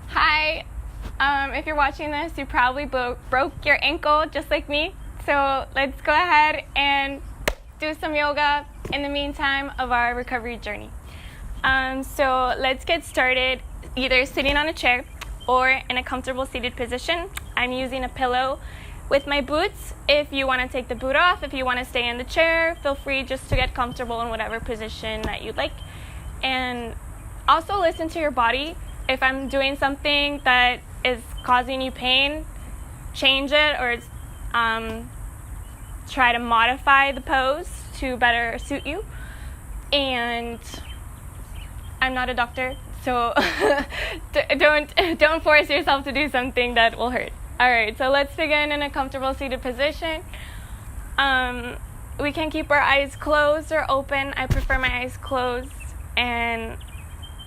Hi. If you're watching this, you probably broke your ankle just like me. So let's go ahead and do some yoga in the meantime of our recovery journey. So let's get started either sitting on a chair or in a comfortable seated position. I'm using a pillow with my boots. If you want to take the boot off, if you want to stay in the chair, feel free just to get comfortable in whatever position that you'd like. And also listen to your body. If I'm doing something that is causing you pain, change it or try to modify the pose to better suit you. And I'm not a doctor, so don't force yourself to do something that will hurt. All right, so let's begin in a comfortable seated position. We can keep our eyes closed or open. I prefer my eyes closed. And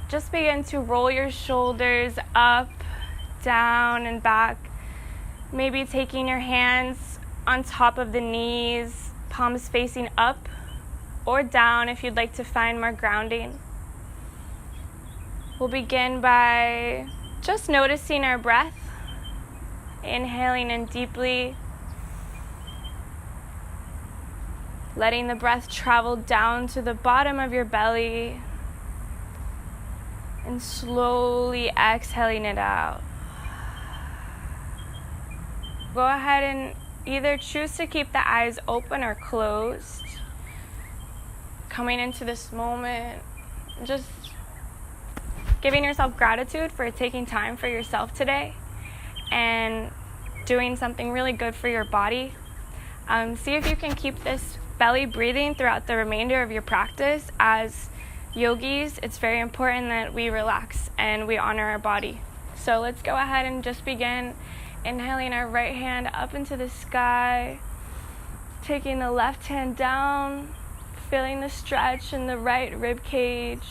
just begin to roll your shoulders up, down, and back. Maybe taking your hands on top of the knees, palms facing up or down if you'd like to find more grounding. We'll begin by just noticing our breath, inhaling in deeply, letting the breath travel down to the bottom of your belly, and slowly exhaling it out. Go ahead and either choose to keep the eyes open or closed. Coming into this moment, just giving yourself gratitude for taking time for yourself today and doing something really good for your body. See if you can keep this belly breathing throughout the remainder of your practice. As yogis, it's very important that we relax and we honor our body. So let's go ahead and just begin inhaling our right hand up into the sky, taking the left hand down, feeling the stretch in the right rib cage,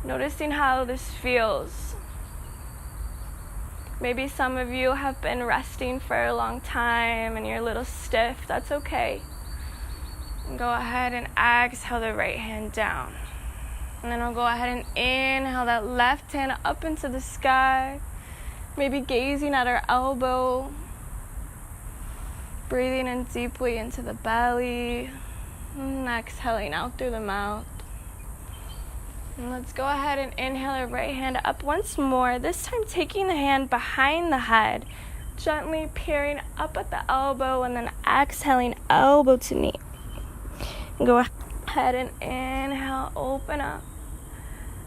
noticing how this feels. Maybe some of you have been resting for a long time and you're a little stiff. That's okay. And go ahead and exhale the right hand down. And then we'll go ahead and inhale that left hand up into the sky, maybe gazing at our elbow, breathing in deeply into the belly, and exhaling out through the mouth. And let's go ahead and inhale our right hand up once more, this time taking the hand behind the head, gently peering up at the elbow, and then exhaling elbow to knee. And go ahead and inhale, open up,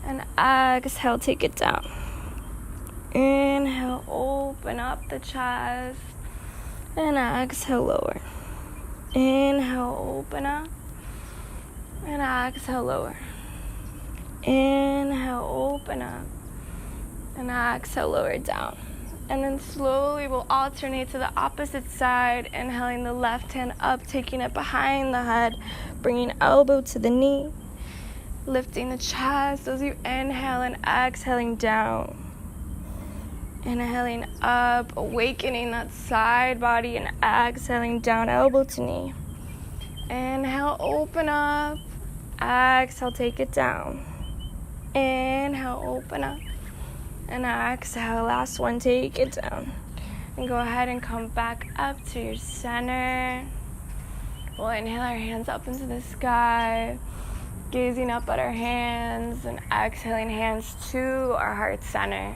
and exhale, take it down. Inhale, open up the chest, and exhale, lower. Inhale, open up, and exhale, lower. Inhale, open up, and exhale, lower down. And then slowly we'll alternate to the opposite side, inhaling the left hand up, taking it behind the head, bringing elbow to the knee, lifting the chest as you inhale and exhaling down. Inhaling up, awakening that side body, and exhaling down, elbow to knee. Inhale, open up. Exhale, take it down. Inhale, open up. And exhale, last one, take it down. And go ahead and come back up to your center. We'll inhale our hands up into the sky, gazing up at our hands, and exhaling hands to our heart center.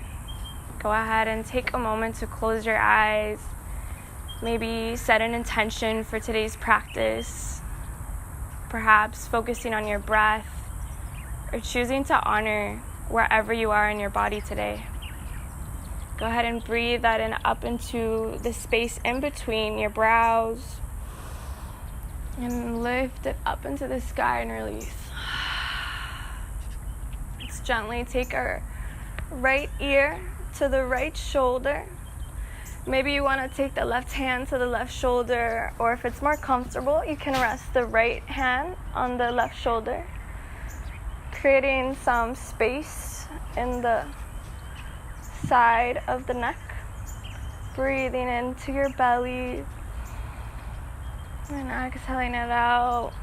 Go ahead and take a moment to close your eyes. Maybe set an intention for today's practice. Perhaps focusing on your breath or choosing to honor wherever you are in your body today. Go ahead and breathe that in up into the space in between your brows. And lift it up into the sky and release. Let's gently take our right ear to the right shoulder. Maybe you want to take the left hand to the left shoulder, or if it's more comfortable, you can rest the right hand on the left shoulder, creating some space in the side of the neck. Breathing into your belly and exhaling it out.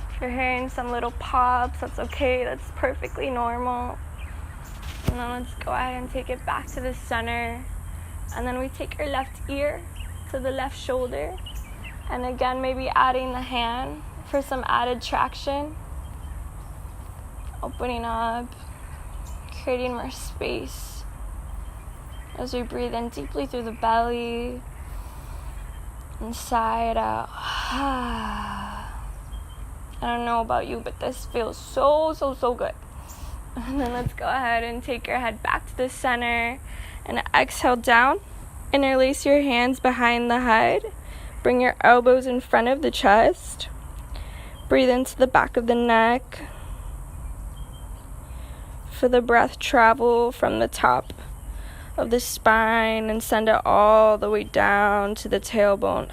If you're hearing some little pops, that's okay. That's perfectly normal. And then let's go ahead and take it back to the center. And then we take our left ear to the left shoulder. And again, maybe adding the hand for some added traction. Opening up, creating more space as we breathe in deeply through the belly and sigh it out. I don't know about you, but this feels so good. And then let's go ahead and take your head back to the center and exhale down. Interlace your hands behind the head. Bring your elbows in front of the chest. Breathe into the back of the neck. Feel the breath travel from the top of the spine and send it all the way down to the tailbone.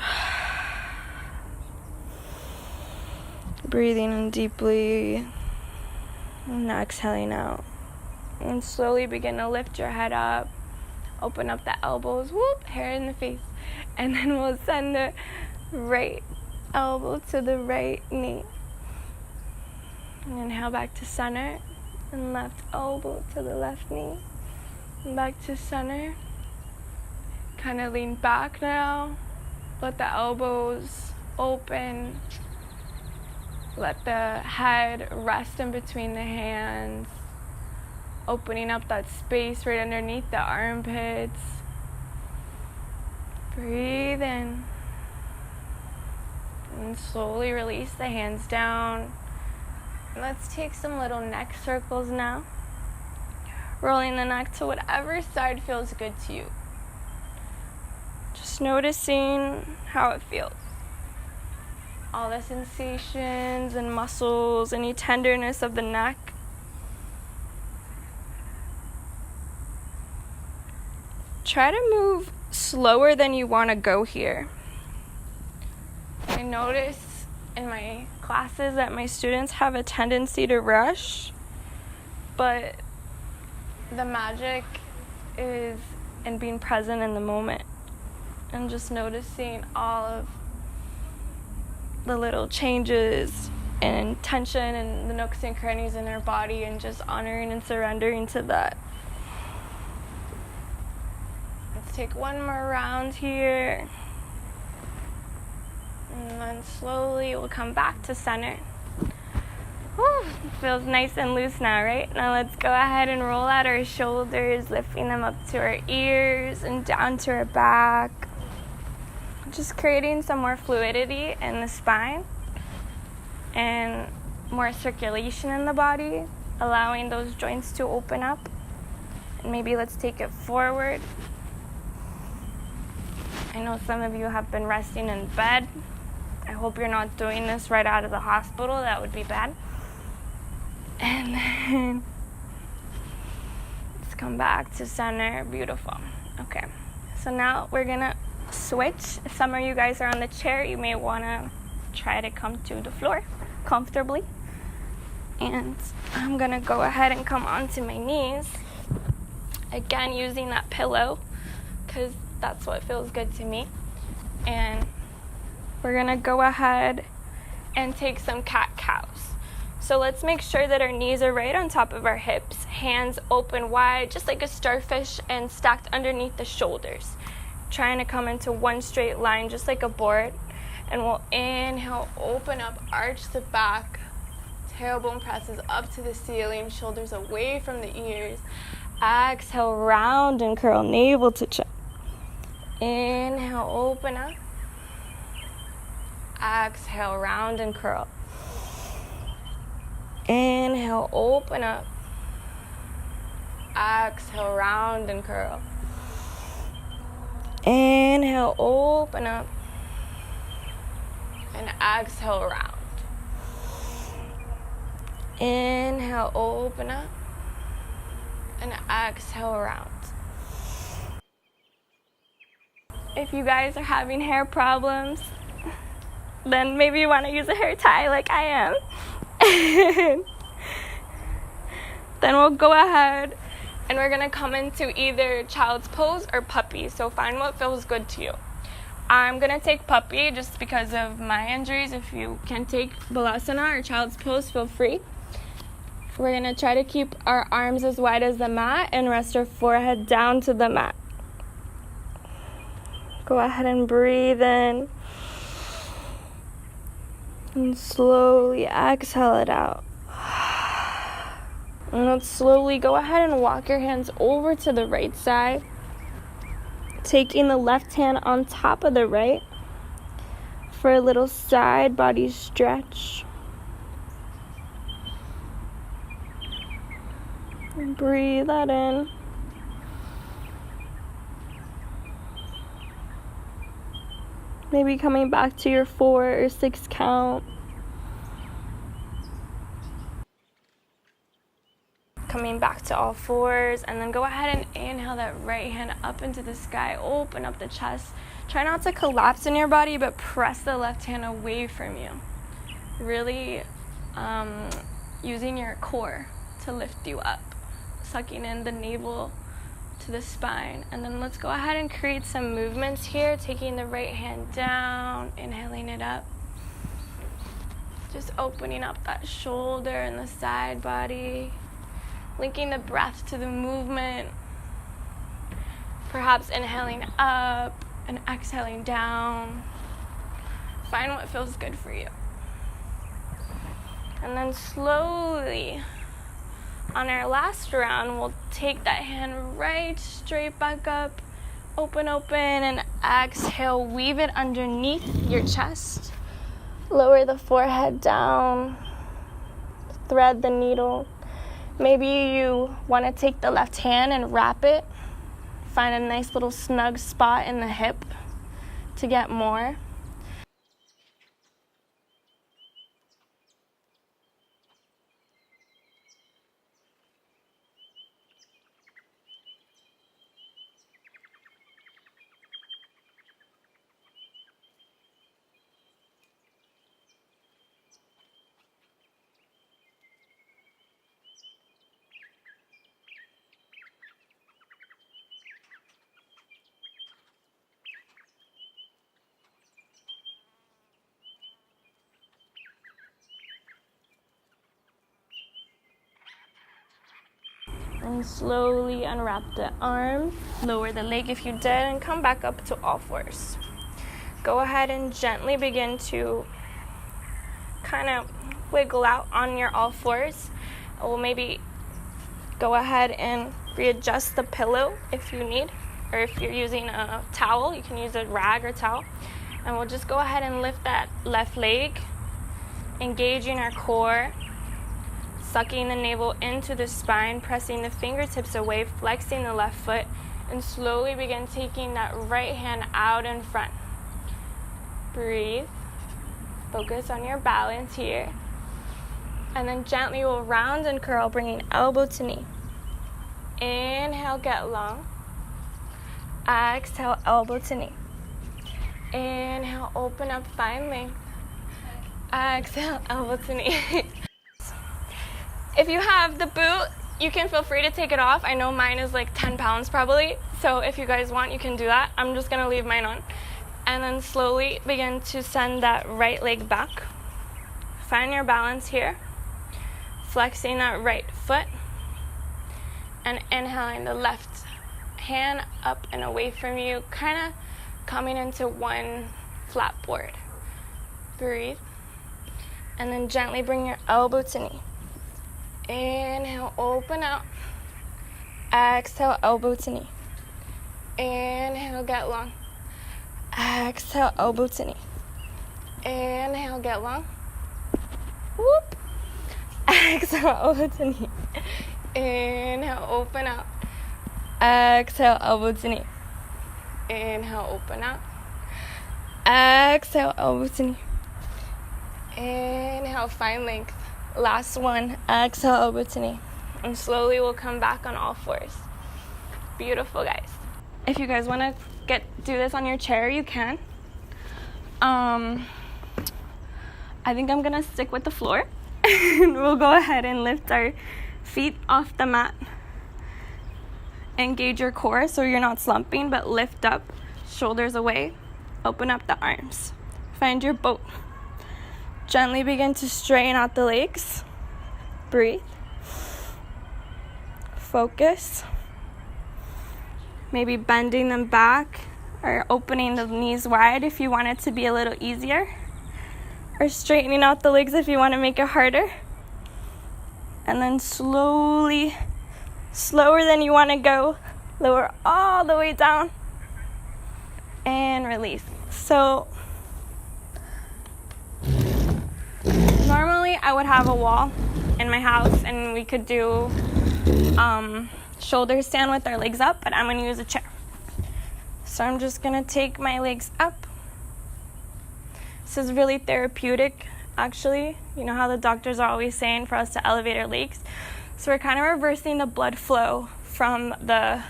Breathing in deeply and exhaling out. And slowly begin to lift your head up. Open up the elbows. Whoop, hair in the face. And then we'll send the right elbow to the right knee. And inhale back to center. And left elbow to the left knee. And back to center. Kind of lean back now. Let the elbows open. Let the head rest in between the hands. Opening up that space right underneath the armpits. Breathe in. And slowly release the hands down. Let's take some little neck circles now. Rolling the neck to whatever side feels good to you. Just noticing how it feels. All the sensations and muscles, any tenderness of the neck. Try to move slower than you want to go here. I notice in my classes that my students have a tendency to rush, but the magic is in being present in the moment and just noticing all of the little changes and tension and the nooks and crannies in our body, and just honoring and surrendering to that. Let's take one more round here. And then slowly we'll come back to center. Whew, it feels nice and loose now, right? Now let's go ahead and roll out our shoulders, lifting them up to our ears and down to our back. Just creating some more fluidity in the spine and more circulation in the body, allowing those joints to open up. And maybe let's take it forward. I know some of you have been resting in bed. I hope you're not doing this right out of the hospital. That would be bad. And then let's come back to center. Beautiful. Okay. So now we're going to switch. If some of you guys are on the chair, you may want to try to come to the floor comfortably. And I'm going to go ahead and come onto my knees. Again, using that pillow because that's what feels good to me. And we're going to go ahead and take some cat-cows. So let's make sure that our knees are right on top of our hips, hands open wide, just like a starfish, and stacked underneath the shoulders. Trying to come into one straight line, just like a board. And we'll inhale, open up, arch the back. Tailbone presses up to the ceiling, shoulders away from the ears. Exhale, round and curl, navel to chin. Inhale, open up. Exhale, round and curl. Inhale, open up. Exhale, round and curl. Inhale, open up. And exhale, round. Inhale, open up. And exhale, round. If you guys are having hair problems, then maybe you want to use a hair tie like I am. Then we'll go ahead and we're going to come into either child's pose or puppy. So find what feels good to you. I'm going to take puppy just because of my injuries. If you can take balasana or child's pose, feel free. We're gonna try to keep our arms as wide as the mat and rest our forehead down to the mat. Go ahead and breathe in. And slowly exhale it out. And let's slowly go ahead and walk your hands over to the right side. Taking the left hand on top of the right for a little side body stretch. And breathe that in. Maybe coming back to your 4 or 6 count. Coming back to all fours, and then go ahead and inhale that right hand up into the sky. Open up the chest. Try not to collapse in your body, but press the left hand away from you. Really using your core to lift you up. Sucking in the navel to the spine. And then let's go ahead and create some movements here. Taking the right hand down, inhaling it up. Just opening up that shoulder and the side body. Linking the breath to the movement. Perhaps inhaling up and exhaling down. Find what feels good for you. And then slowly, on our last round, we'll take that hand right straight back up. Open, and exhale. Weave it underneath your chest. Lower the forehead down. Thread the needle. Maybe you want to take the left hand and wrap it. Find a nice little snug spot in the hip to get more. And slowly unwrap the arm, lower the leg if you did, and come back up to all fours. Go ahead and gently begin to kind of wiggle out on your all fours. We'll maybe go ahead and readjust the pillow if you need, or if you're using a towel, you can use a rag or towel. And we'll just go ahead and lift that left leg, engaging our core. Sucking the navel into the spine, pressing the fingertips away, flexing the left foot, and slowly begin taking that right hand out in front. Breathe. Focus on your balance here. And then gently we'll round and curl, bringing elbow to knee. Inhale, get long. Exhale, elbow to knee. Inhale, open up, find length. Exhale, elbow to knee. If you have the boot, you can feel free to take it off. I know mine is like 10 pounds probably, so if you guys want, you can do that. I'm just gonna leave mine on. And then slowly begin to send that right leg back. Find your balance here. Flexing that right foot. And inhaling the left hand up and away from you, kind of coming into one flat board. Breathe. And then gently bring your elbow to knee. Inhale, open out. Exhale, elbow to knee. Inhale, get long. Exhale, elbow to knee. Inhale, get long. Whoop. Exhale, elbow to knee. Inhale, open out. Exhale, elbow to knee. Inhale, open out. Exhale, elbow to knee. Inhale, find length. Last one. Exhale, elbow to knee. And slowly we'll come back on all fours. Beautiful, guys. If you guys want to do this on your chair, you can. I think I'm gonna stick with the floor. And we'll go ahead and lift our feet off the mat. Engage your core so you're not slumping, but lift up, shoulders away. Open up the arms. Find your boat. Gently begin to straighten out the legs. Breathe. focus. Maybe bending them back or opening the knees wide if you want it to be a little easier, or straightening out the legs if you want to make it harder. And then slowly, slower than you want to go, lower all the way down and release. So normally I would have a wall in my house and we could do shoulder stand with our legs up, but I'm going to use a chair. So I'm just going to take my legs up. This is really therapeutic, actually. You know how the doctors are always saying for us to elevate our legs? So we're kind of reversing the blood flow from the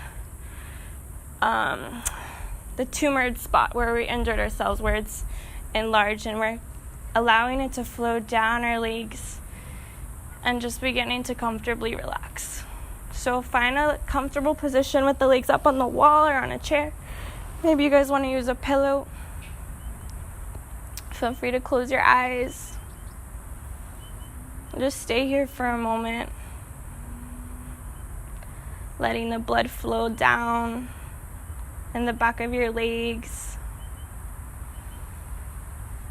tumored spot where we injured ourselves, where it's enlarged, and we're allowing it to flow down our legs and just beginning to comfortably relax. So find a comfortable position with the legs up on the wall or on a chair. Maybe you guys want to use a pillow. Feel free to close your eyes. Just stay here for a moment, letting the blood flow down in the back of your legs.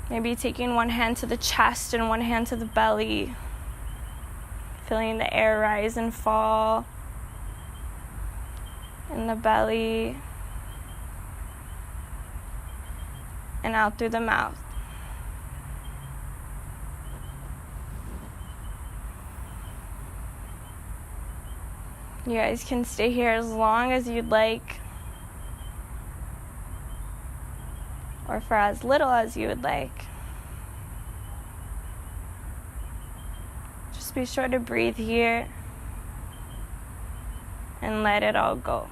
Maybe taking one hand to the chest and one hand to the belly, feeling the air rise and fall in the belly and out through the mouth. You guys can stay here as long as you'd like, or for as little as you would like. Just be sure to breathe here and let it all go.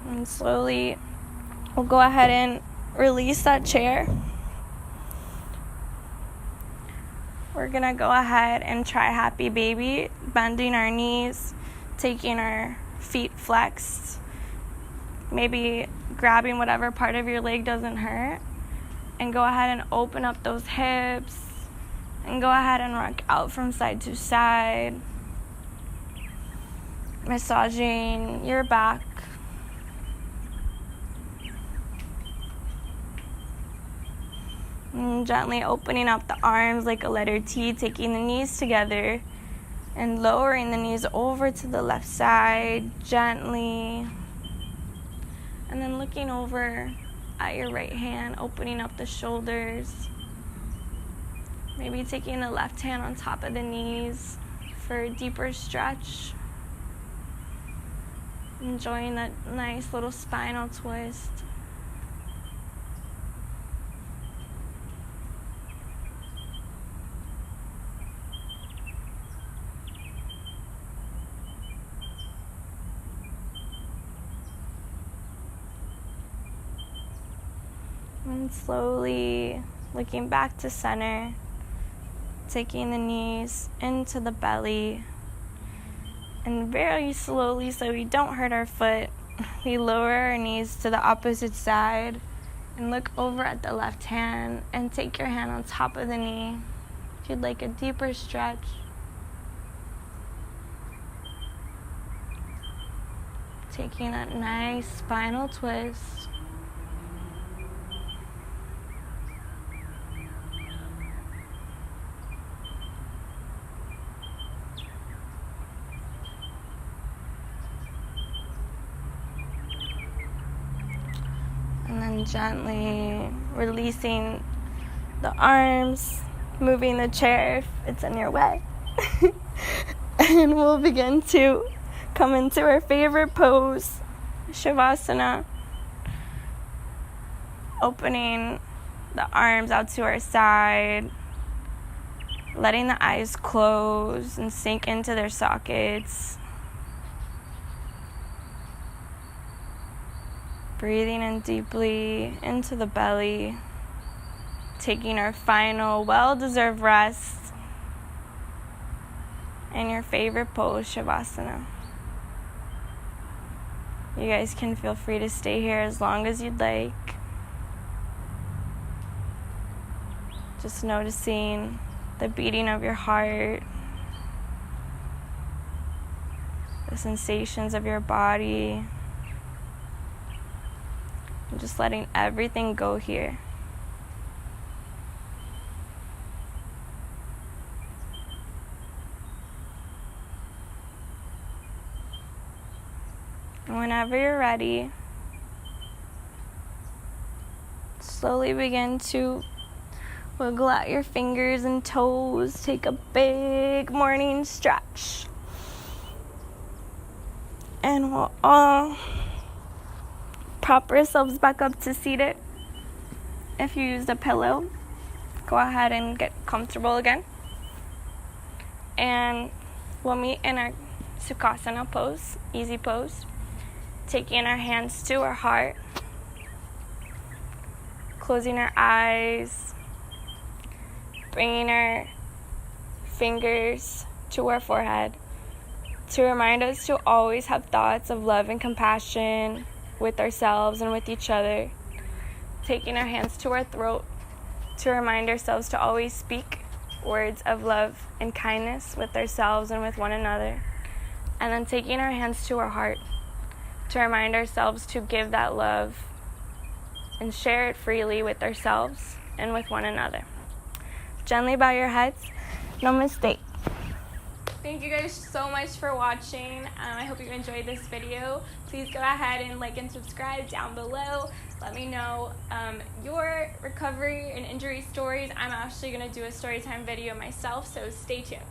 And slowly, we'll go ahead and release that chair. We're going to go ahead and try Happy Baby, bending our knees, taking our feet flexed, maybe grabbing whatever part of your leg doesn't hurt, and go ahead and open up those hips, and go ahead and rock out from side to side, massaging your back. And gently opening up the arms like a letter T, taking the knees together and lowering the knees over to the left side gently. And then looking over at your right hand, opening up the shoulders. Maybe taking the left hand on top of the knees for a deeper stretch. Enjoying that nice little spinal twist. And slowly looking back to center, taking the knees into the belly, and very slowly, so we don't hurt our foot, we lower our knees to the opposite side and look over at the left hand and take your hand on top of the knee if you'd like a deeper stretch. Taking that nice spinal twist. And then gently releasing the arms, moving the chair if it's in your way. And we'll begin to come into our favorite pose, Shavasana. Opening the arms out to our side, letting the eyes close and sink into their sockets. Breathing in deeply into the belly, taking our final well-deserved rest in your favorite pose, Shavasana. You guys can feel free to stay here as long as you'd like. Just noticing the beating of your heart, the sensations of your body, and just letting everything go here. And whenever you're ready, slowly begin to wiggle out your fingers and toes. Take a big morning stretch. And we'll all prop ourselves back up to seated. If you used a pillow, go ahead and get comfortable again. And we'll meet in our Sukhasana pose, easy pose. Taking our hands to our heart. Closing our eyes. Bringing our fingers to our forehead to remind us to always have thoughts of love and compassion with ourselves and with each other. Taking our hands to our throat to remind ourselves to always speak words of love and kindness with ourselves and with one another. And then taking our hands to our heart to remind ourselves to give that love and share it freely with ourselves and with one another. Gently bow your heads. Namaste. Thank you guys so much for watching. I hope you enjoyed this video. Please go ahead and like and subscribe down below. Let me know your recovery and injury stories. I'm actually going to do a story time video myself, so stay tuned.